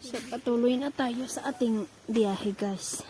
So, patuloy na tayo sa ating biyahe, guys.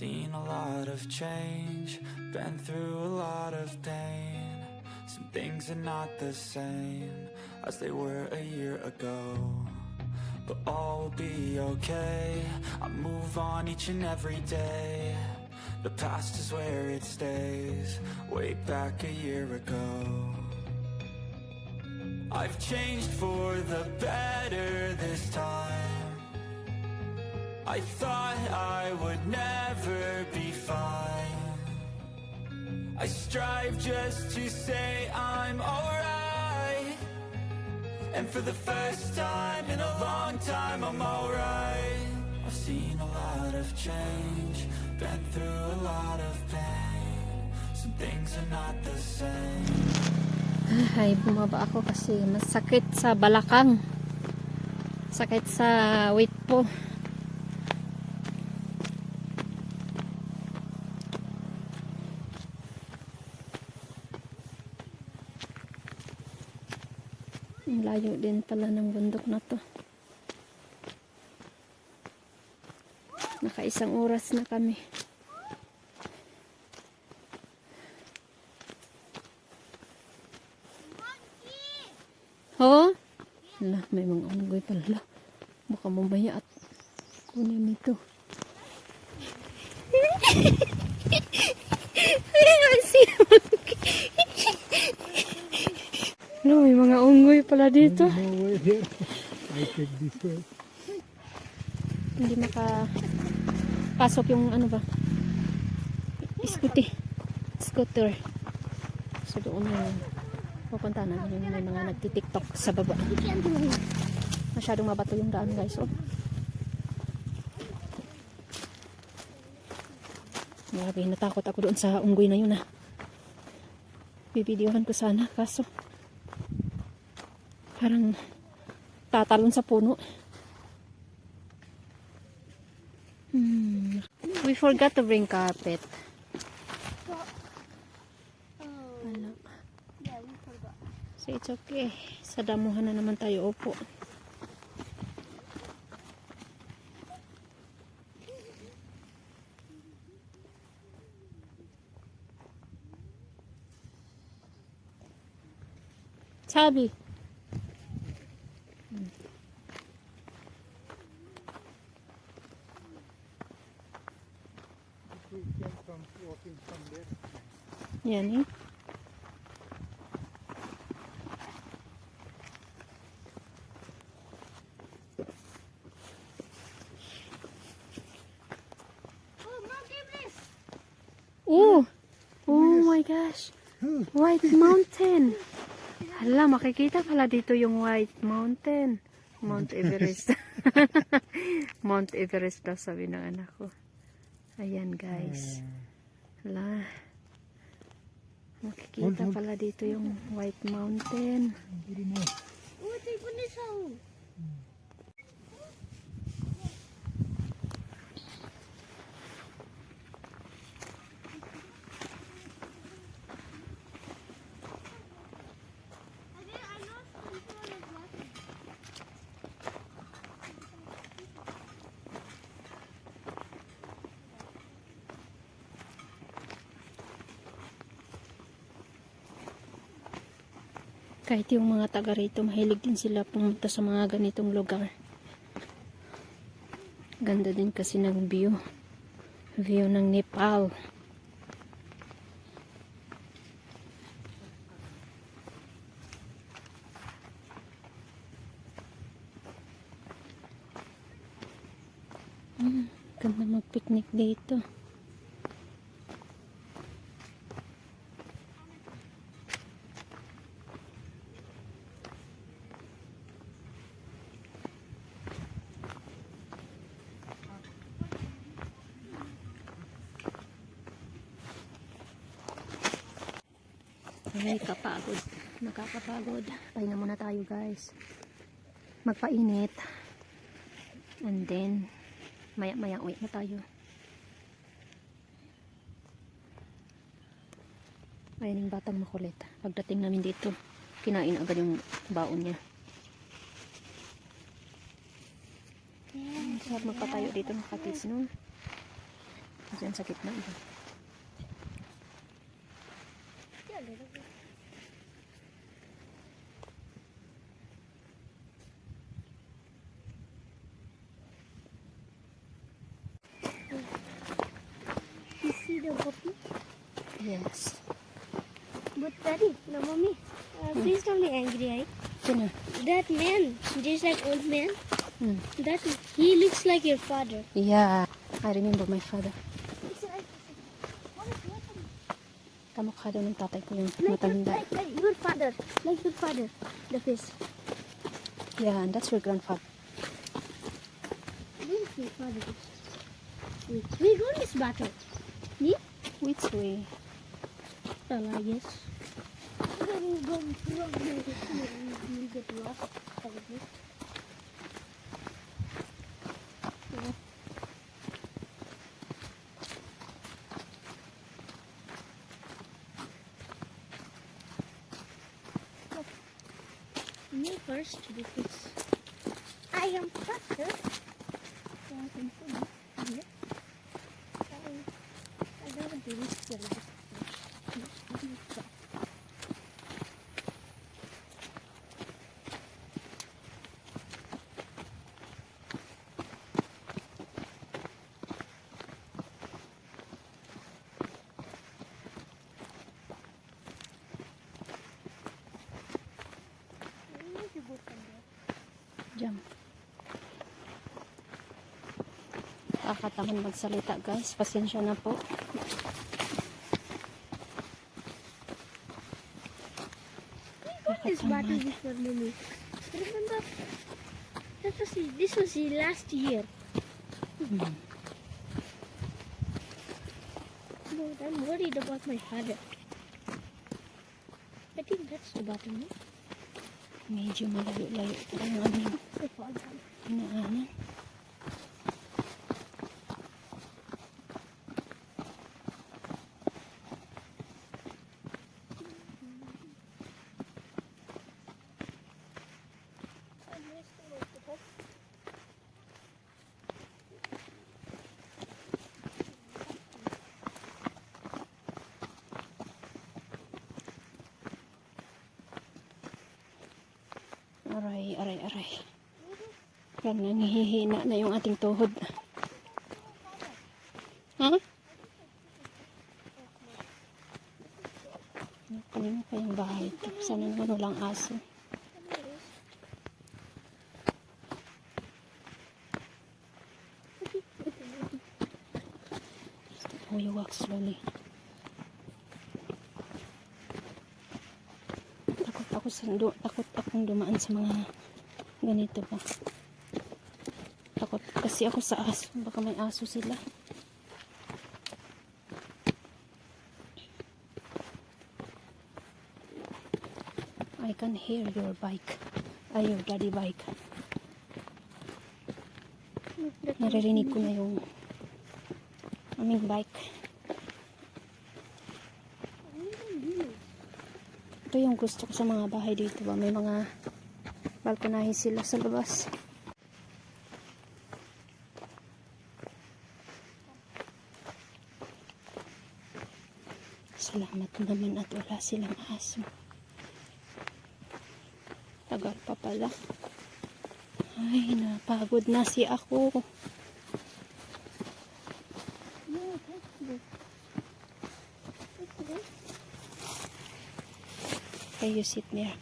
Seen a lot of change, been through a lot of pain. Some things are not the same as they were a year ago, but all will be okay. I move on each and every day. The past is where it stays, way back a year ago. I've changed for the better this time. I thought I would never be fine. I strive just to say I'm alright, and for the first time in a long time I'm alright. I've seen a lot of change, been through a lot of pain. Some things are not the same. Ay, bumaba ako kasi masakit sa balakang. Sakit sa weight po. Ang layo din pala ng bundok na to. Naka-1 oras na kami. Ho? Hala, may mga unggoy pala. Baka mamaya at kunin nito. No, may mga unggoy pala dito. I take this way. Hindi makapasok yung ano ba? Scooter. So doon yung pupunta na yung may mga nagtitiktok sa baba. Masyadong mabato yung daan, guys. Oh. Grabe, natakot ako doon sa unggoy na yun, ah. Bibidyohan ko sana, kaso parang tatalon sa puno. We forgot to bring carpet. Wala. So it's okay. Sa damuhan na naman tayo upo. Chubby. Yan eh. Oh! Oh my gosh! White Mountain! Hala, makikita pala dito yung White Mountain. Mount Everest. Mount Everest daw sabi ng anak ko. Ayan guys. Hala. Makikita pala dito yung White Mountain. Very nice. Oh, take one this home. Kahit yung mga taga rito, mahilig din sila pumunta sa mga ganitong lugar. Ganda din kasi ng view. View ng Nepal. Ganda mag-picnic dito. Ay, kapagod. Nakakapagod. Pahinga muna tayo guys. Magpainit. And then, maya-maya uwi na tayo. Ayan yung batang makulit. Pagdating namin dito, kinain agad yung baon niya. Sarap magpatayo dito ng katis, no? Kasi ang sakit na iba. You see the puppy? Yes. But daddy, no mommy. Please don't be angry, right? Sino? That man, just like old man, Hmm. that he looks like your father. Yeah. I remember my father. Kamukha daw ng tatay ko yung matanda. Like your father, like your father, the face. Yeah, and that's your grandfather. This is your father. We go in this battle. Yeah? Which way? Well, I guess. We go wrong way. We get lost. Probably. Me first because I am faster. So I can see it. I don't do this for last. Diyan. Kakataman magsalita guys. Pasensya na po. This battle before mommy. Remember? This was the last year. But I'm worried about my father. I think that's the battle, no? Medyo malayo-layo po ang aming The fall down. inaanan. Aray, aray, aray. Yan, nangihihina na yung ating tuhod. Ha? Kanina pa yung bahay ito. Sana naman walang aso. Oh, you walk slowly. Takot akong dumaan sa mga ganito pa. Takot kasi ako sa aso. Baka may aso sila. I can hear your bike. Your daddy bike. Naririnig ko na yung aming bike. Ito yung gusto ko sa mga bahay dito ba. May mga balkonahe sila sa labas. Salamat naman at wala silang aso. Tagal pa pala. Ay, napagod na si ako. Okay, you sit there.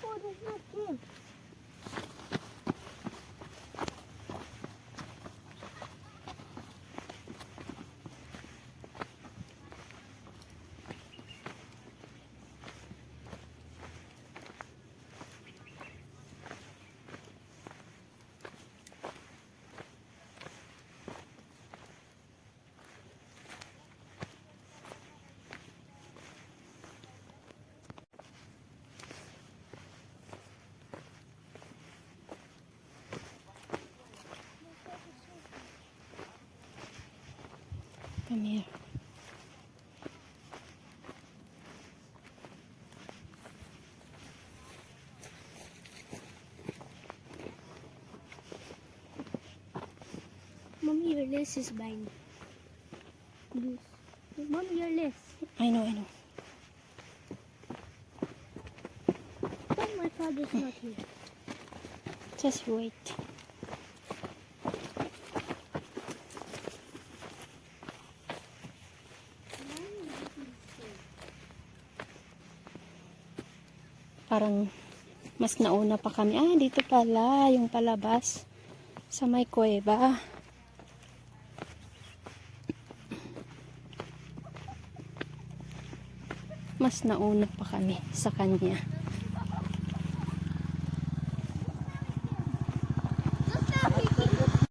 Oh, there's no kid. Come here. Mommy, your lace is bind. Loose. Mommy, your lace. I know, I know. Oh, my father's not here. Just wait. Parang mas nauna pa kami. Ah, dito pala yung palabas sa may kuweba. Mas nauna pa kami sa kanya. Just stop picking